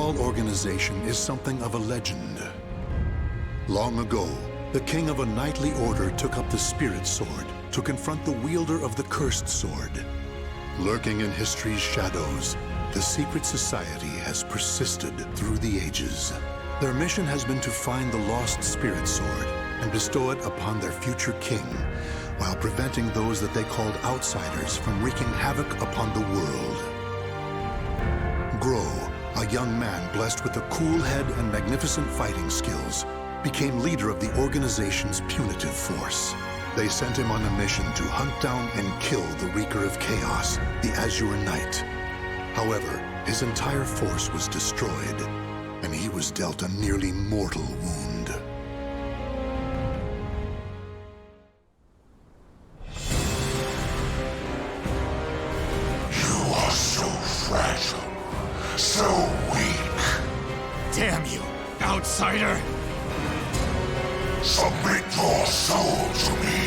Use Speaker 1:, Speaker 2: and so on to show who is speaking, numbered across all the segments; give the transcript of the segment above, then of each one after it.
Speaker 1: Cabal organization is something of a legend. Long ago, the king of a knightly order took up the Spirit Sword to confront the wielder of the Cursed Sword. Lurking in history's shadows, the secret society has persisted through the ages. Their mission has been to find the lost Spirit Sword and bestow it upon their future king, while preventing those that they called outsiders from wreaking havoc upon the world. Groh, a young man blessed with a cool head and magnificent fighting skills, became leader of the organization's punitive force. They sent him on a mission to hunt down and kill the Wreaker of Chaos, the Azure Knight. However, his entire force was destroyed, and he was dealt a nearly mortal wound.
Speaker 2: You are so fragile, so weak.
Speaker 3: Damn you, outsider!
Speaker 2: Submit your soul to me.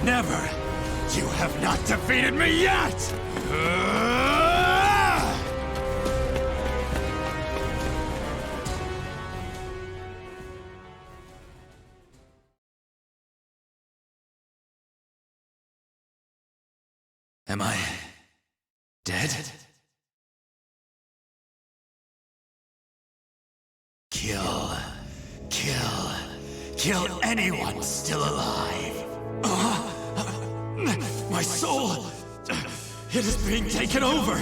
Speaker 3: Never! You have not defeated me yet! Am I dead? Kill anyone still alive. My soul, it is being taken over.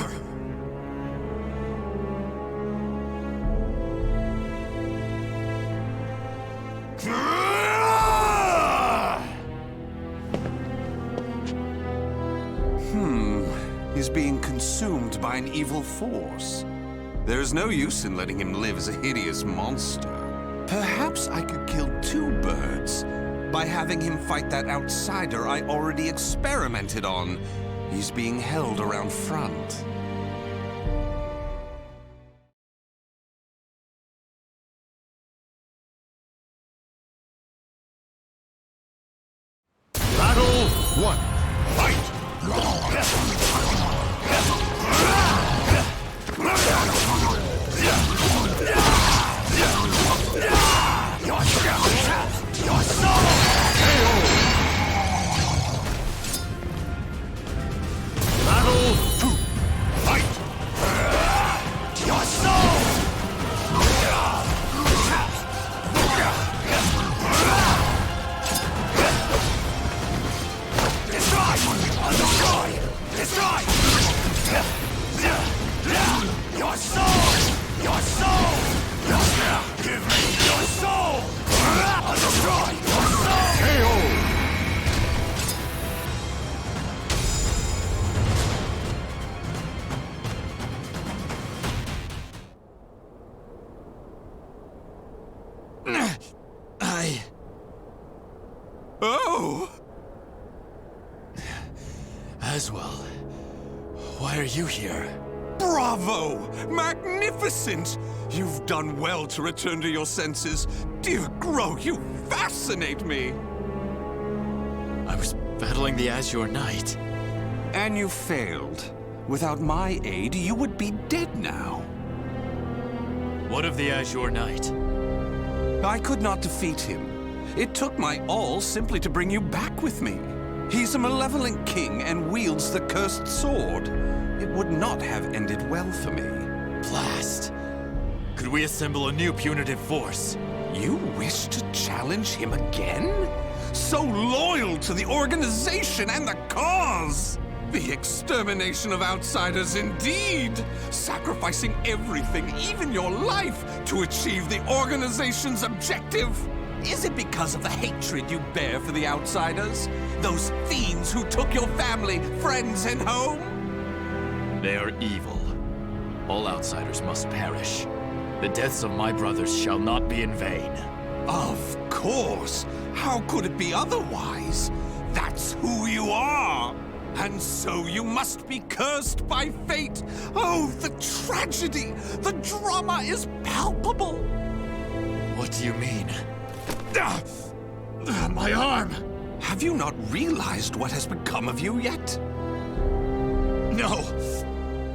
Speaker 4: He's being consumed by an evil force. There is no use in letting him live as a hideous monster. Perhaps I could kill two birds by having him fight that outsider I already experimented on. He's being held around front.
Speaker 1: Battle 1. Fight!
Speaker 3: Your soul!
Speaker 1: Battle 2. Fight!
Speaker 3: Your soul! Destroy! Destroy! Your soul! Your soul! Give me your soul! I'll destroy your soul!
Speaker 1: KO!
Speaker 4: Oh!
Speaker 3: Aswell, why are you here?
Speaker 4: Bravo! Magnificent! You've done well to return to your senses. Dear Groh, you fascinate me!
Speaker 3: I was battling the Azure Knight.
Speaker 4: And you failed. Without my aid, you would be dead now.
Speaker 3: What of the Azure Knight?
Speaker 4: I could not defeat him. It took my all simply to bring you back with me. He's a malevolent king and wields the cursed sword. It would not have ended well for me.
Speaker 3: Blast! Could we assemble a new punitive force?
Speaker 4: You wish to challenge him again? So loyal to the organization and the cause! The extermination of outsiders indeed! Sacrificing everything, even your life, to achieve the organization's objective! Is it because of the hatred you bear for the outsiders? Those fiends who took your family, friends, and home?
Speaker 3: They are evil. All outsiders must perish. The deaths of my brothers shall not be in vain.
Speaker 4: Of course! How could it be otherwise? That's who you are! And so you must be cursed by fate! Oh, the tragedy! The drama is palpable!
Speaker 3: What do you mean? My arm!
Speaker 4: Have you not realized what has become of you yet?
Speaker 3: No!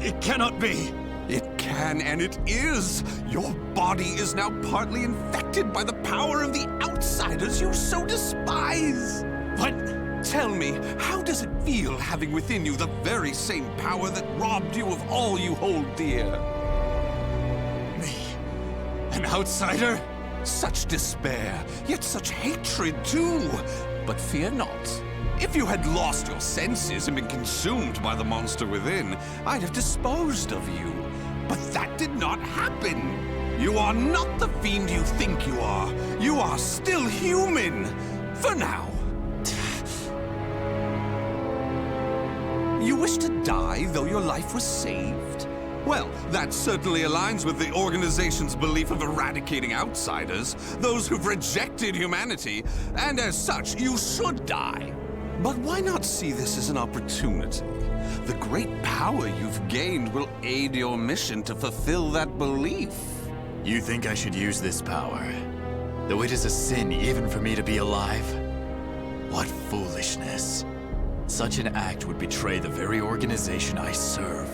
Speaker 3: It cannot be!
Speaker 4: It can. can, and it is. Your body is now partly infected by the power of the outsiders you so despise. But tell me, how does it feel having within you the very same power that robbed you of all you hold dear?
Speaker 3: Me? An outsider?
Speaker 4: Such despair, yet such hatred too. But fear not. If you had lost your senses and been consumed by the monster within, I'd have disposed of you. But that did not happen. You are not the fiend you think you are. You are still human. For now. You wish to die, though your life was saved? Well, that certainly aligns with the organization's belief of eradicating outsiders, those who've rejected humanity, and as such, you should die. But why not see this as an opportunity? The great power you've gained will aid your mission to fulfill that belief.
Speaker 3: You think I should use this power? Though it is a sin even for me to be alive? What foolishness. Such an act would betray the very organization I serve.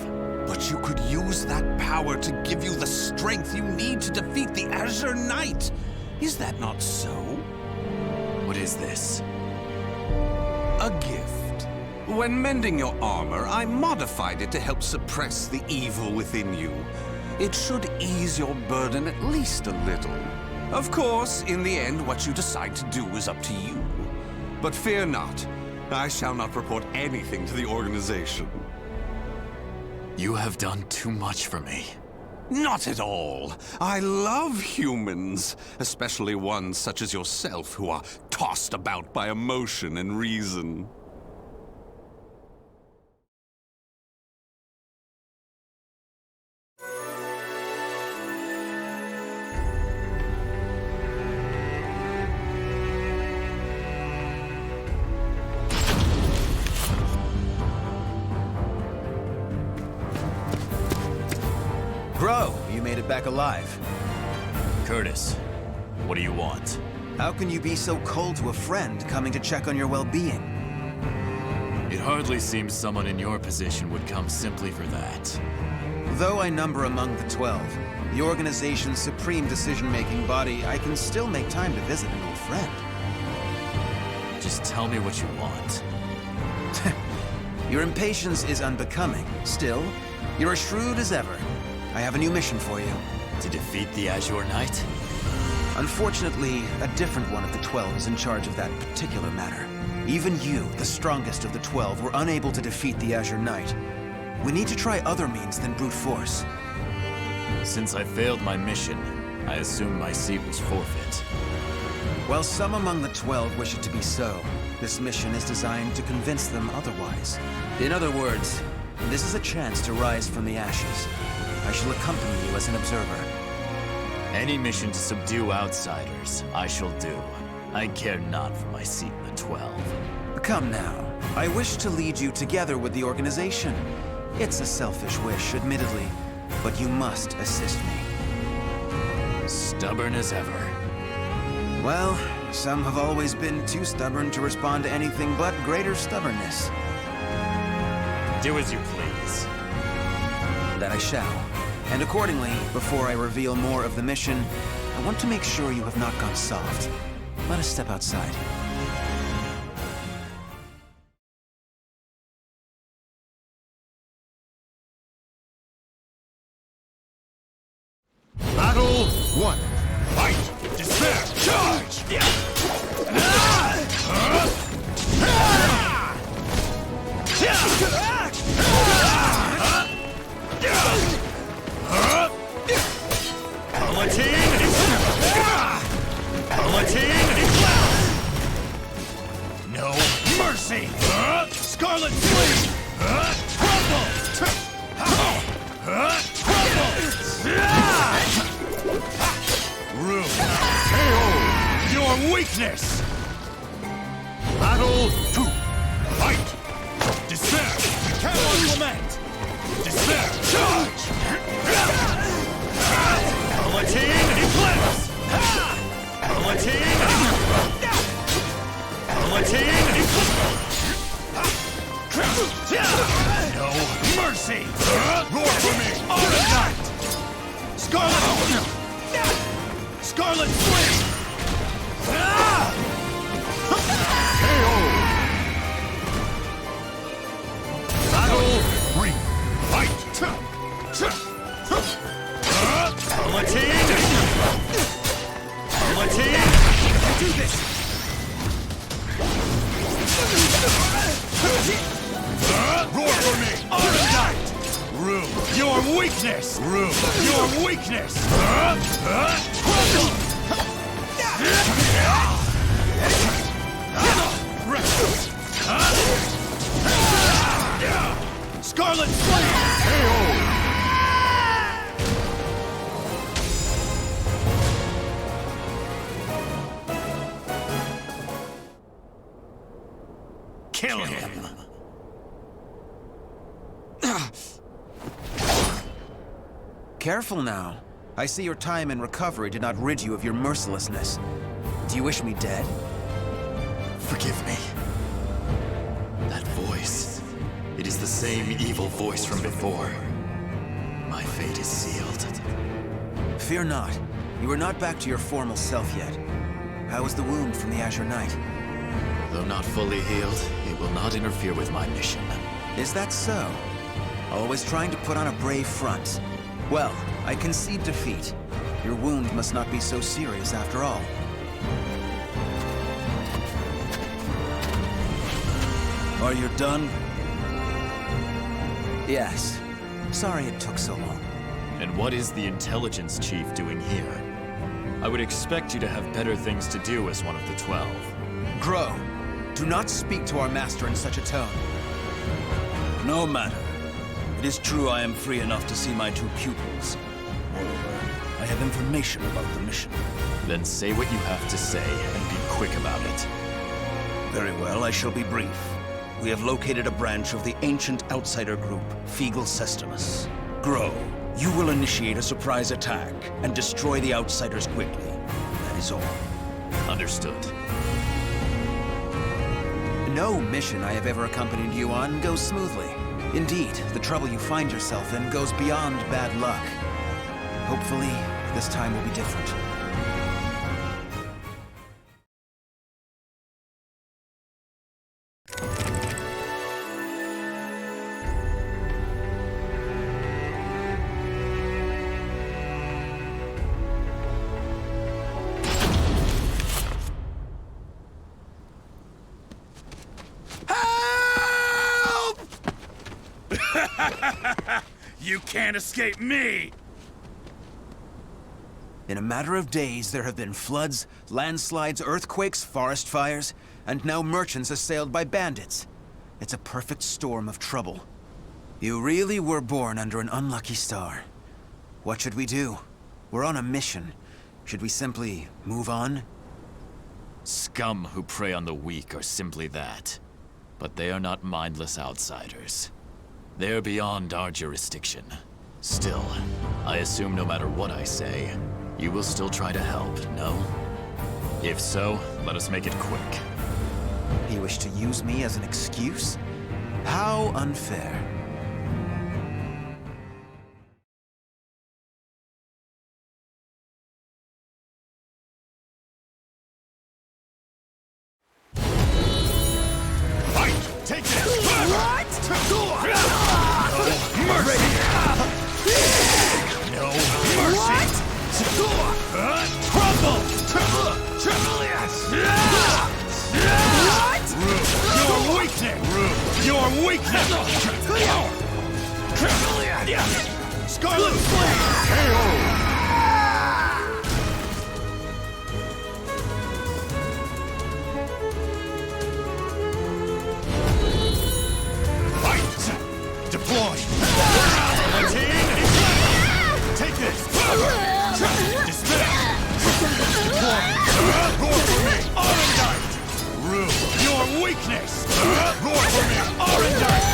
Speaker 4: But you could use that power to give you the strength you need to defeat the Azure Knight. Is that not so?
Speaker 3: What is this?
Speaker 4: A gift. When mending your armor, I modified it to help suppress the evil within you. It should ease your burden at least a little. Of course, in the end, what you decide to do is up to you. But fear not. I shall not report anything to the organization.
Speaker 3: You have done too much for me.
Speaker 4: Not at all. I love humans, especially ones such as yourself who are tossed about by emotion and reason.
Speaker 5: Groh, you made it back alive.
Speaker 3: Curtis, what do you want?
Speaker 5: How can you be so cold to a friend coming to check on your well-being?
Speaker 3: It hardly seems someone in your position would come simply for that.
Speaker 5: Though I number among the 12, the organization's supreme decision-making body, I can still make time to visit an old friend.
Speaker 3: Just tell me what you want.
Speaker 5: Your impatience is unbecoming. Still, you're as shrewd as ever. I have a new mission for you.
Speaker 3: To defeat the Azure Knight?
Speaker 5: Unfortunately, a different one of the 12 is in charge of that particular matter. Even you, the strongest of the 12, were unable to defeat the Azure Knight. We need to try other means than brute force.
Speaker 3: Since I failed my mission, I assume my seat was forfeit.
Speaker 5: While some among the 12 wish it to be so, this mission is designed to convince them otherwise. In other words, this is a chance to rise from the ashes. I shall accompany you as an observer.
Speaker 3: Any mission to subdue outsiders, I shall do. I care not for my seat in the 12.
Speaker 5: Come now. I wish to lead you together with the organization. It's a selfish wish, admittedly, but you must assist me.
Speaker 3: Stubborn as ever.
Speaker 5: Well, some have always been too stubborn to respond to anything but greater stubbornness.
Speaker 3: Do as you please.
Speaker 5: That I shall. And accordingly, before I reveal more of the mission, I want to make sure you have not gone soft. Let us step outside.
Speaker 2: Battle 1.
Speaker 3: Fight! Despair! Charge! No mercy! Scarlet Flame! Crumble! Room! KO! Your weakness!
Speaker 2: Battle 2.
Speaker 3: Fight! Despair! Cannot lament! Despair! Charge! Palatine Eclipse! Palatine! Palatine Eclipse! No mercy! Roar for me! Autoknight!
Speaker 5: Scarlet Flame!
Speaker 2: Battle 3. Fight!
Speaker 5: Palatine! Do this!
Speaker 2: Roar for me!
Speaker 5: Arendite! Room! Your weakness! Room! Your weakness! Scarlet Flame! Kill him! Careful now. I see your time in recovery did not rid you of your mercilessness. Do you wish me dead?
Speaker 3: Forgive me. That voice. It is the same evil voice from before. My fate is sealed.
Speaker 5: Fear not. You are not back to your formal self yet. How is the wound from the Azure Knight?
Speaker 3: Though not fully healed, it will not interfere with my mission.
Speaker 5: Is that so? Always trying to put on a brave front. Well, I concede defeat. Your wound must not be so serious after all. Are you done? Yes. Sorry it took so long.
Speaker 3: And what is the intelligence chief doing here? I would expect you to have better things to do as one of the 12.
Speaker 5: Groh, do not speak to our master in such a tone.
Speaker 6: No matter. It is true I am free enough to see my 2 pupils. Moreover, I have information about the mission.
Speaker 3: Then say what you have to say, and be quick about it.
Speaker 6: Very well, I shall be brief. We have located a branch of the ancient outsider group, Feegle Sestimus. Groh, you will initiate a surprise attack and destroy the outsiders quickly. That is all.
Speaker 3: Understood.
Speaker 5: No mission I have ever accompanied you on goes smoothly. Indeed, the trouble you find yourself in goes beyond bad luck. Hopefully, this time will be different.
Speaker 6: You can't escape me!
Speaker 5: In a matter of days, there have been floods, landslides, earthquakes, forest fires, and now merchants assailed by bandits. It's a perfect storm of trouble. You really were born under an unlucky star. What should we do? We're on a mission. Should we simply move on?
Speaker 3: Scum who prey on the weak are simply that. But they are not mindless outsiders. They're beyond our jurisdiction. Still, I assume no matter what I say, you will still try to help, no? If so, let us make it quick.
Speaker 5: You wish to use me as an excuse? How unfair. Scarlet Flame!
Speaker 2: Fight! Deploy! Take this! Dismiss! Deploy! Roar for me! Arendite! Rue! Your weakness! Roar for me! Arendite!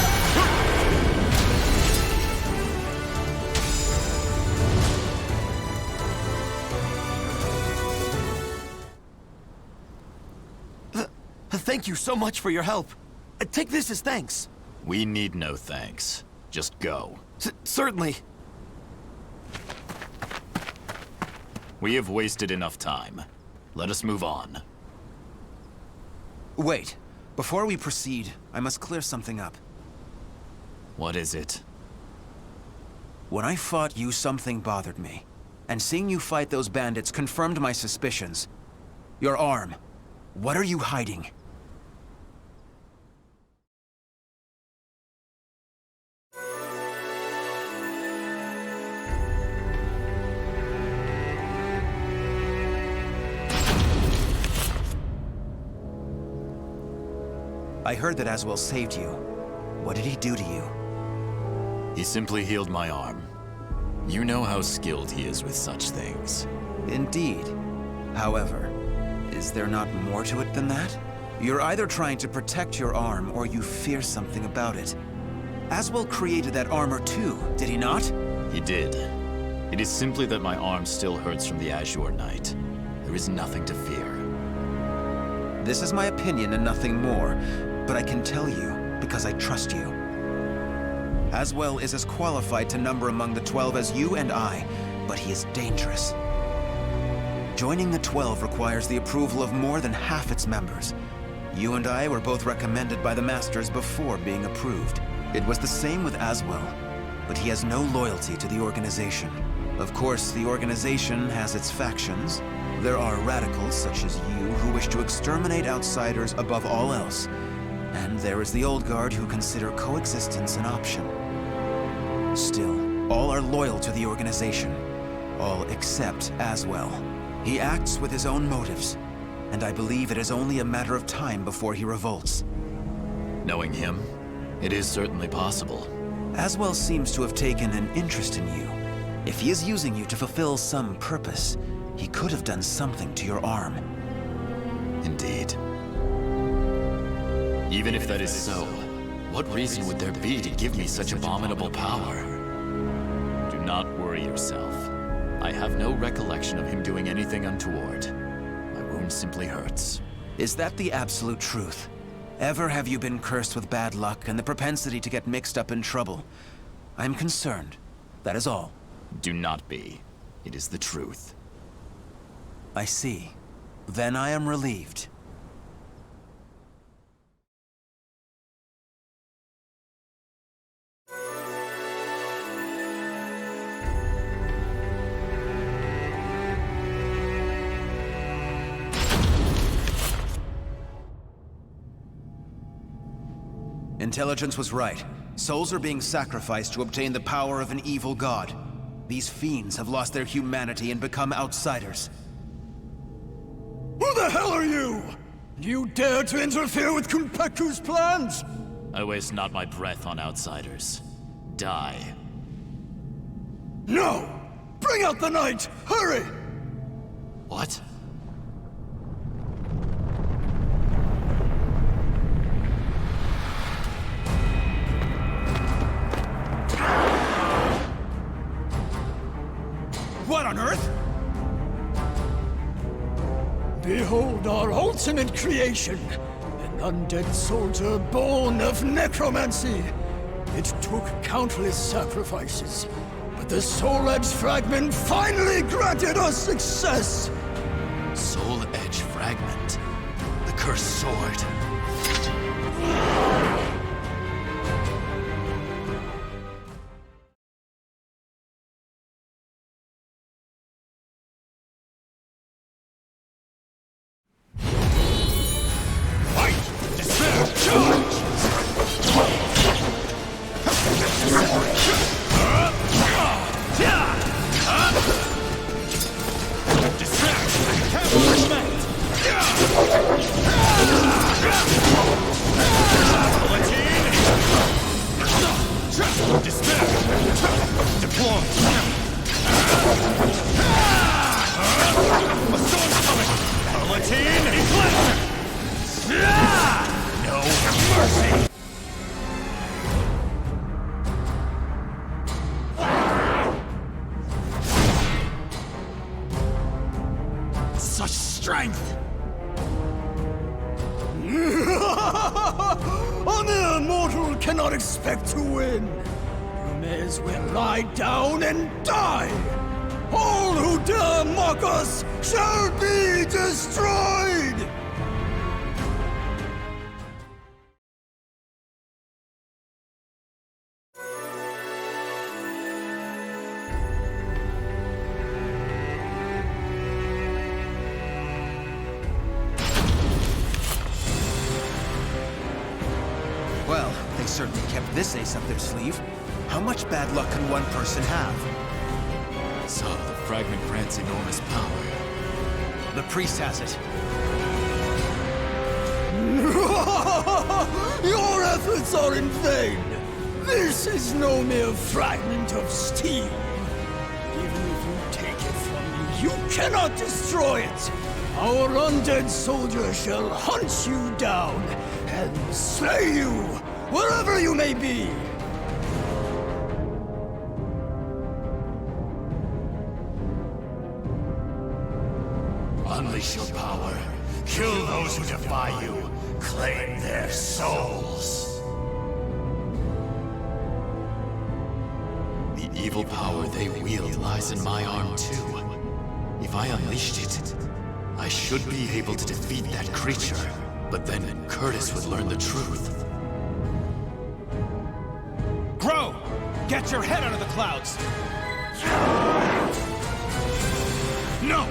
Speaker 7: Thank you so much for your help. Take this as thanks.
Speaker 3: We need no thanks. Just go.
Speaker 7: Certainly.
Speaker 3: We have wasted enough time. Let us move on.
Speaker 5: Wait. Before we proceed, I must clear something up.
Speaker 3: What is it?
Speaker 5: When I fought you, something bothered me. And seeing you fight those bandits confirmed my suspicions. Your arm. What are you hiding? I heard that Aswell saved you. What did he do to you?
Speaker 3: He simply healed my arm. You know how skilled he is with such things.
Speaker 5: Indeed. However, is there not more to it than that? You're either trying to protect your arm or you fear something about it. Aswell created that armor too, did he not?
Speaker 3: He did. It is simply that my arm still hurts from the Azure Knight. There is nothing to fear.
Speaker 5: This is my opinion and nothing more, but I can tell you because I trust you. Aswell is as qualified to number among the 12 as you and I, but he is dangerous. Joining the 12 requires the approval of more than half its members. You and I were both recommended by the Masters before being approved. It was the same with Aswell, but he has no loyalty to the organization. Of course, the organization has its factions. There are radicals such as you who wish to exterminate outsiders above all else. And there is the old guard who consider coexistence an option. Still, all are loyal to the organization. All except Aswell. He acts with his own motives, and I believe it is only a matter of time before he revolts.
Speaker 3: Knowing him, it is certainly possible.
Speaker 5: Aswell seems to have taken an interest in you. If he is using you to fulfill some purpose, he could have done something to your arm.
Speaker 3: Indeed. Even if that is so, what reason would there be to give me such abominable power? Do not worry yourself. I have no recollection of him doing anything untoward. My wound simply hurts.
Speaker 5: Is that the absolute truth? Ever have you been cursed with bad luck and the propensity to get mixed up in trouble? I'm concerned. That is all.
Speaker 3: Do not be. It is the truth.
Speaker 5: I see. Then I am relieved. Intelligence was right. Souls are being sacrificed to obtain the power of an evil god. These fiends have lost their humanity and become outsiders.
Speaker 8: Who the hell are you? You dare to interfere with Kunpeku's plans?
Speaker 3: I waste not my breath on outsiders. Die.
Speaker 8: No! Bring out the knight! Hurry!
Speaker 3: What?
Speaker 8: What on earth? Behold our ultimate creation, an undead soldier born of necromancy. It took countless sacrifices, but the Soul Edge fragment finally granted us success!
Speaker 3: Soul Edge fragment. The cursed sword.
Speaker 8: Such strength! A mere mortal cannot expect to win. You may as well lie down and die. All who dare mock us shall be destroyed!
Speaker 5: Well, they certainly kept this ace up their sleeve. How much bad luck can one person have?
Speaker 3: So, the fragment grants enormous power.
Speaker 5: The priest has it.
Speaker 8: Your efforts are in vain! This is no mere fragment of steel. Even if you take it from me, you cannot destroy it! Our undead soldier shall hunt you down and slay you, wherever you may be!
Speaker 2: Unleash your power. Kill those who defy you. Claim their souls.
Speaker 3: The evil power they wield lies in my arm too. If I unleashed it, I should be able to defeat that creature. But then Curtis would learn the truth.
Speaker 6: Groh! Get your head out of the clouds!
Speaker 2: No!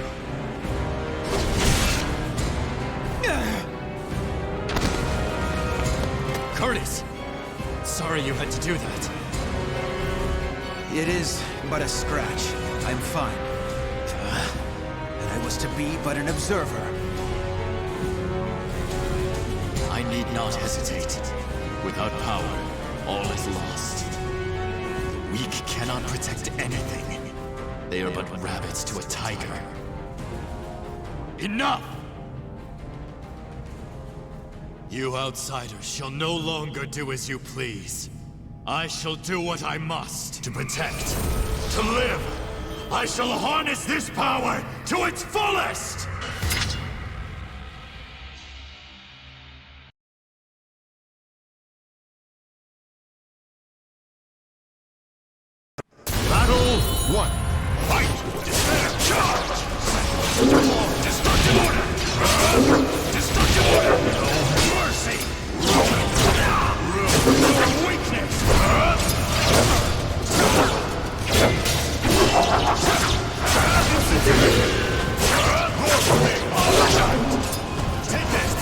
Speaker 3: Curtis! Sorry you had to do that.
Speaker 5: It is but a scratch. I'm fine. And I was to be but an observer.
Speaker 3: I need not hesitate. Without power, all is lost. The weak cannot protect anything. They are but rabbits to a tiger. Enough! You outsiders shall no longer do as you please. I shall do what I must.
Speaker 2: To protect. To live. I shall harness this power to its fullest!
Speaker 1: Battle 1.
Speaker 2: Fight! Despair! Charge! Destructive order! Destructive order! No mercy! Your weakness! Take this!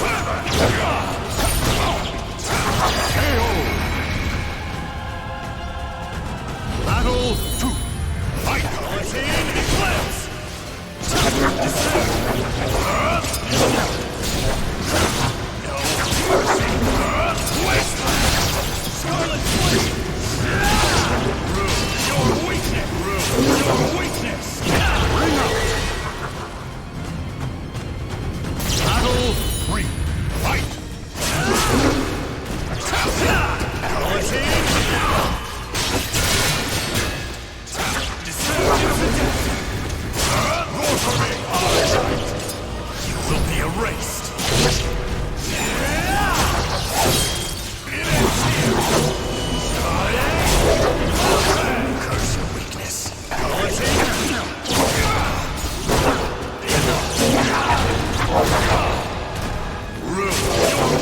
Speaker 1: Battle 2.
Speaker 2: Fight! Guillotine Eclipse! Wasteland! Scarlet Flame! Your weakness! Your weakness!
Speaker 1: Bring up. Battle 3.
Speaker 2: Fight! Guillotine! You will be erased! Curse your weakness! Your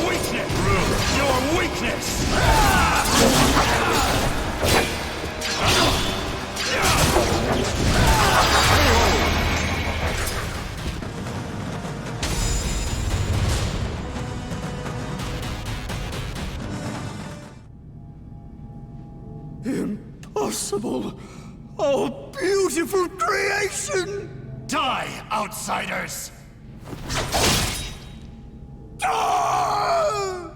Speaker 2: weakness! Your weakness!
Speaker 8: Impossible! Oh, beautiful creation!
Speaker 2: Die, outsiders!
Speaker 8: Ah!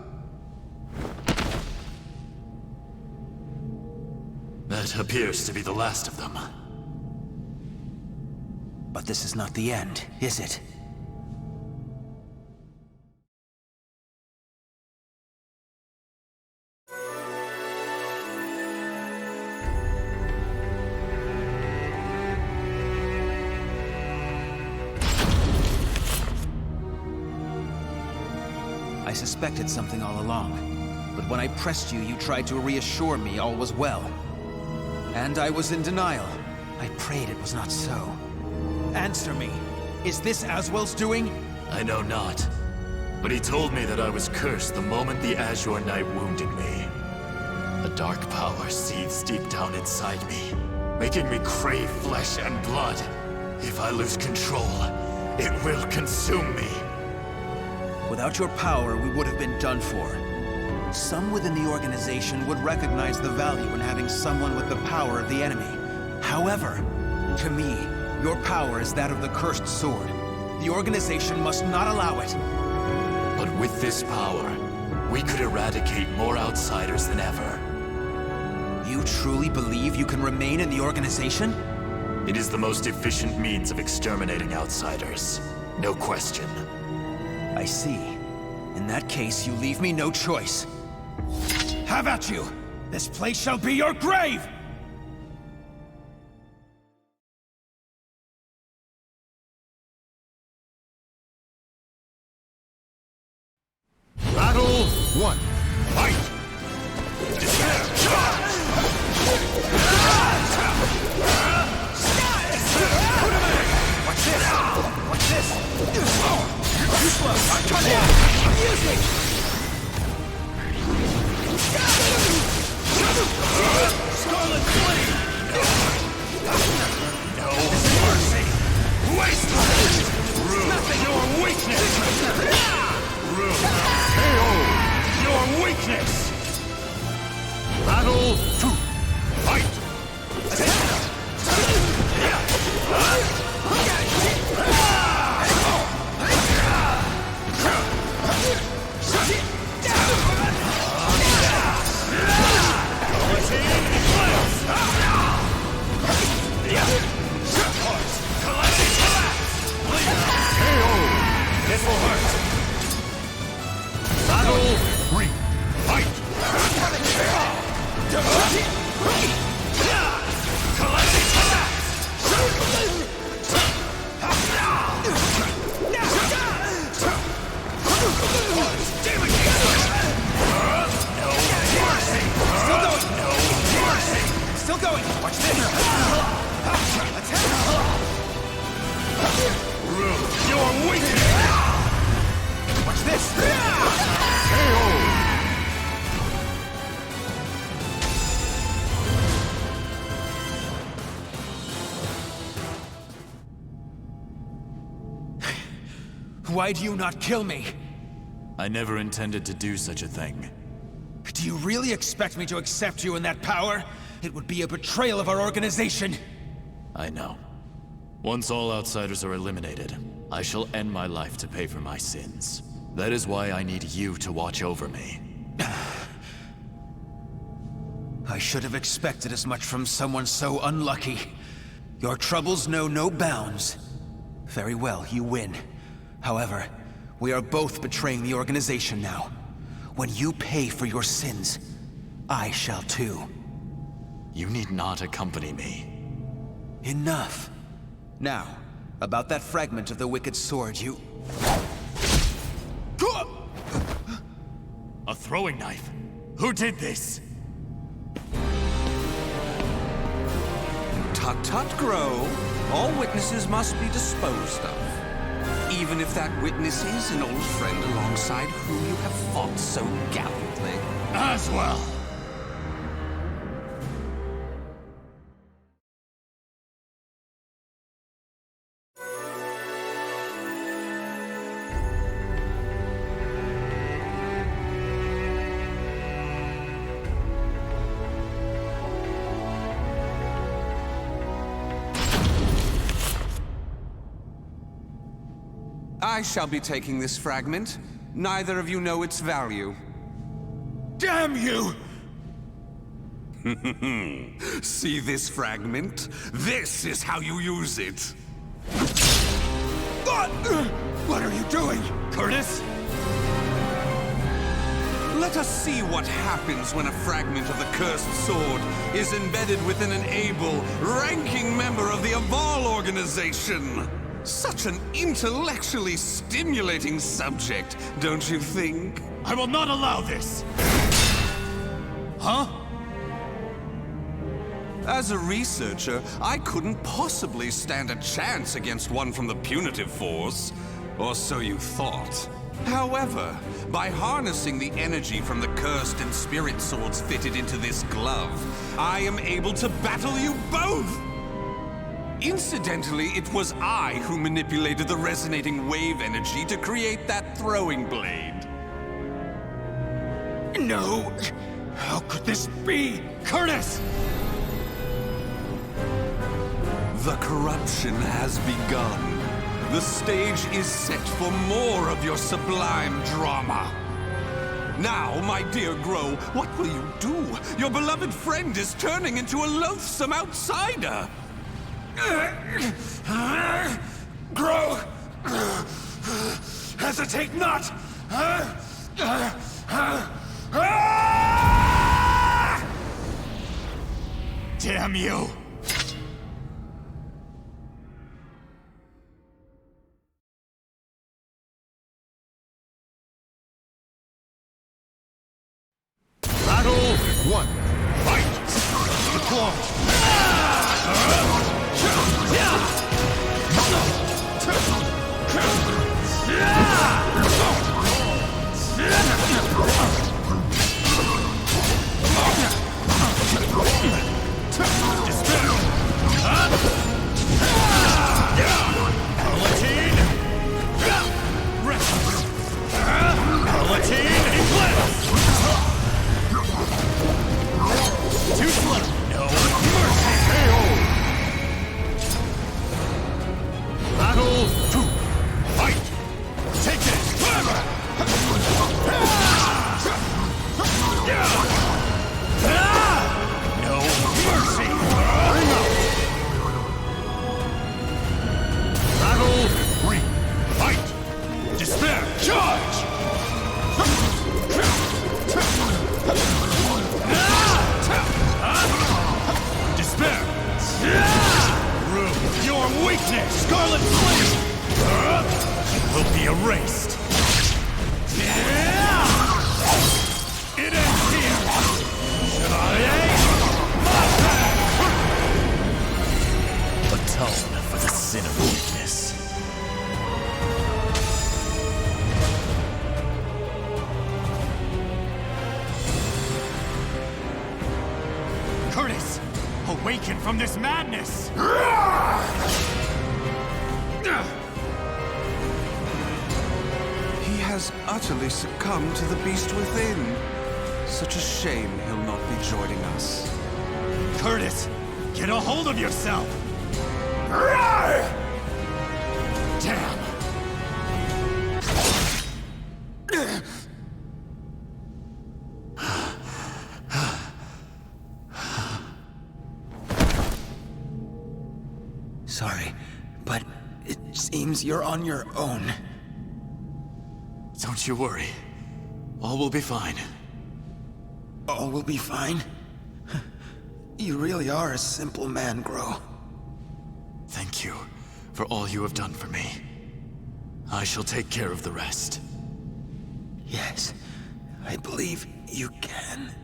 Speaker 3: That appears to be the last of them.
Speaker 5: But this is not the end, is it? I suspected something all along. But when I pressed you, you tried to reassure me all was well. And I was in denial. I prayed it was not so. Answer me. Is this Aswell's doing?
Speaker 3: I know not. But he told me that I was cursed the moment the Azure Knight wounded me. A dark power seethes deep down inside me, making me crave flesh and blood. If I lose control, it will consume me.
Speaker 5: Without your power, we would have been done for. Some within the organization would recognize the value in having someone with the power of the enemy. However, to me, your power is that of the Cursed Sword. The organization must not allow it.
Speaker 3: But with this power, we could eradicate more outsiders than ever.
Speaker 5: You truly believe you can remain in the organization?
Speaker 3: It is the most efficient means of exterminating outsiders. No question.
Speaker 5: I see. In that case, you leave me no choice. Have at you! This place shall be your grave!
Speaker 1: Battle 1. Fight!
Speaker 5: Watch this! Watch this! Too slow! Come on! Use me!
Speaker 2: Scarlet Flame! No mercy! Wasteland! Rue your weakness! Rue! KO! Your weakness!
Speaker 1: Battle 2. Fight!
Speaker 2: This will hurt!
Speaker 1: Battle 3. Fight!
Speaker 5: Still going! Watch this!
Speaker 2: Rue your weakness!
Speaker 5: Watch this!
Speaker 1: KO!
Speaker 5: Why do you not kill me?
Speaker 3: I never intended to do such a thing.
Speaker 5: Do you really expect me to accept you in that power? It would be a betrayal of our organization.
Speaker 3: I know. Once all outsiders are eliminated, I shall end my life to pay for my sins. That is why I need you to watch over me.
Speaker 5: I should have expected as much from someone so unlucky. Your troubles know no bounds. Very well, you win. However, we are both betraying the organization now. When you pay for your sins, I shall too.
Speaker 3: You need not accompany me.
Speaker 5: Enough. Now, about that fragment of the Wicked Sword, you...
Speaker 3: A throwing knife? Who did this?
Speaker 4: Tut-tut, Groh. All witnesses must be disposed of. Even if that witness is an old friend alongside whom you have fought so gallantly.
Speaker 2: As well!
Speaker 4: I shall be taking this fragment. Neither of you know its value.
Speaker 2: Damn you!
Speaker 4: See this fragment? This is how you use it.
Speaker 5: What are you doing?
Speaker 2: Curtis?
Speaker 4: Let us see what happens when a fragment of the Cursed Sword is embedded within an able, ranking member of the Aval organization. Such an intellectually stimulating subject, don't you think?
Speaker 2: I will not allow this! Huh?
Speaker 4: As a researcher, I couldn't possibly stand a chance against one from the punitive force. Or so you thought. However, by harnessing the energy from the cursed and spirit swords fitted into this glove, I am able to battle you both! Incidentally, it was I who manipulated the resonating wave energy to create that throwing blade.
Speaker 2: No! How could this be? Curtis!
Speaker 4: The corruption has begun. The stage is set for more of your sublime drama. Now, my dear Groh, what will you do? Your beloved friend is turning into a loathsome outsider.
Speaker 2: Groh! Hesitate not! Damn you!
Speaker 1: Battle 1. Fight! Deploy!
Speaker 2: Too slow! No mercy!
Speaker 1: Battle 2. Fight!
Speaker 2: Take this! No mercy!
Speaker 1: Bring up! Battle 3. Fight!
Speaker 2: Despair! Charge! Despair! Ruin your weakness! Scarlet Flame! It will be erased! It ends here! Chevalier!
Speaker 3: Atone for the sin of weakness.
Speaker 2: Curtis! Awaken from this madness!
Speaker 4: He has utterly succumbed to the beast within. Such a shame he'll not be joining us.
Speaker 2: Curtis! Get a hold of yourself! Damn!
Speaker 5: Sorry, but it seems you're on your own.
Speaker 3: Don't you worry. All will be fine.
Speaker 5: All will be fine? You really are a simple man, Groh.
Speaker 3: Thank you for all you have done for me. I shall take care of the rest.
Speaker 5: Yes, I believe you can.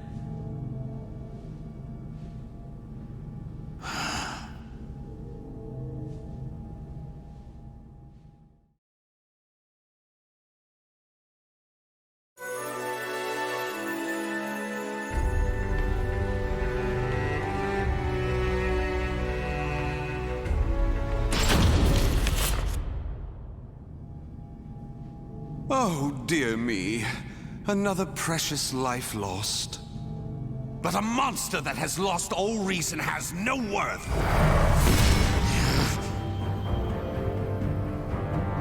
Speaker 4: Oh, dear me. Another precious life lost. But a monster that has lost all reason has no worth.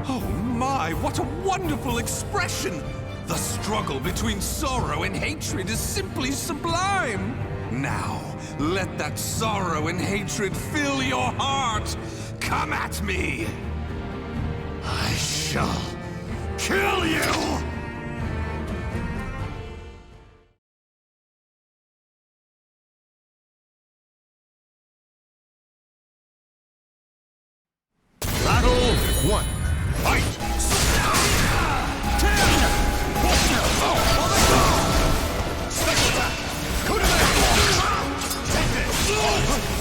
Speaker 4: Oh my, what a wonderful expression! The struggle between sorrow and hatred is simply sublime. Now, let that sorrow and hatred fill your heart. Come at me. I shall kill you!
Speaker 1: Battle 1. Fight!
Speaker 2: Take this!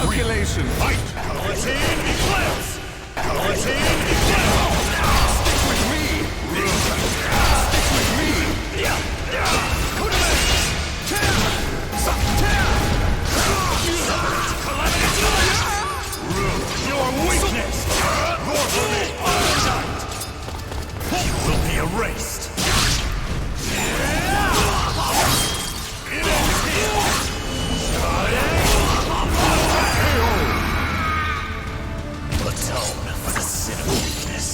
Speaker 4: calculation.
Speaker 2: Fight! Palatine Eclipse! Palatine Eclipse!
Speaker 4: Stick with me! Stick with me!
Speaker 2: Your weakness! You will be erased! It ends here! Atone for the sin of weakness.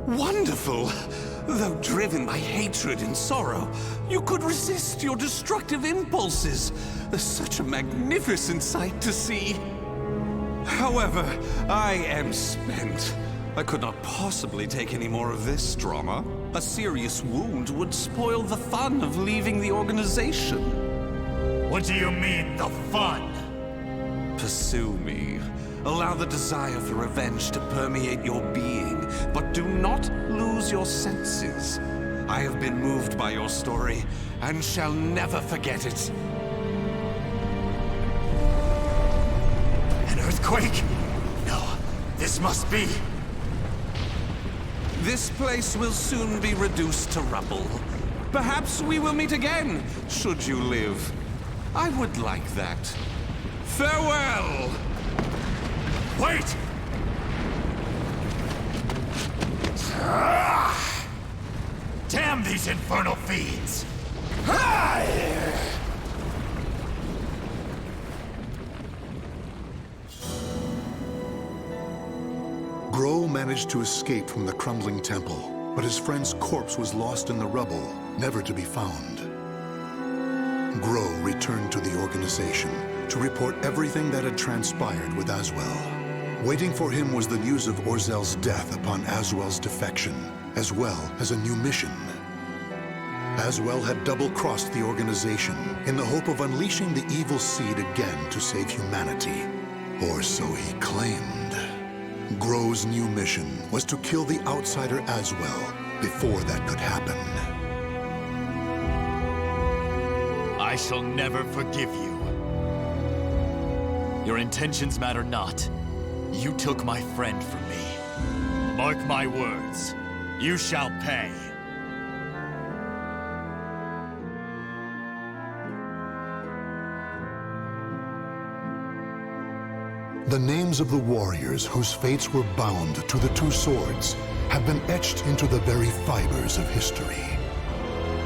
Speaker 4: Wonderful! Though driven by hatred and sorrow, you could resist your destructive impulses. Such a magnificent sight to see. However, I am spent. I could not possibly take any more of this drama. A serious wound would spoil the fun of leaving the organization.
Speaker 2: What do you mean, the fun?
Speaker 4: Pursue me. Allow the desire for revenge to permeate your being, but do not lose your senses. I have been moved by your story, and shall never forget it.
Speaker 2: An earthquake? No, this must be...
Speaker 4: This place will soon be reduced to rubble. Perhaps we will meet again, should you live. I would like that. Farewell!
Speaker 2: Wait! Damn these infernal fiends!
Speaker 1: Groh managed to escape from the crumbling temple, but his friend's corpse was lost in the rubble, never to be found. Groh returned to the organization to report everything that had transpired with Aswell. Waiting for him was the news of Orzel's death upon Aswell's defection, as well as a new mission. Aswell had double-crossed the organization in the hope of unleashing the evil seed again to save humanity. Or so he claimed. Groh's new mission was to kill the outsider Aswell before that could happen.
Speaker 3: I shall never forgive you. Your intentions matter not. You took my friend from me. Mark my words. You shall pay.
Speaker 1: The names of the warriors whose fates were bound to the two swords have been etched into the very fibers of history.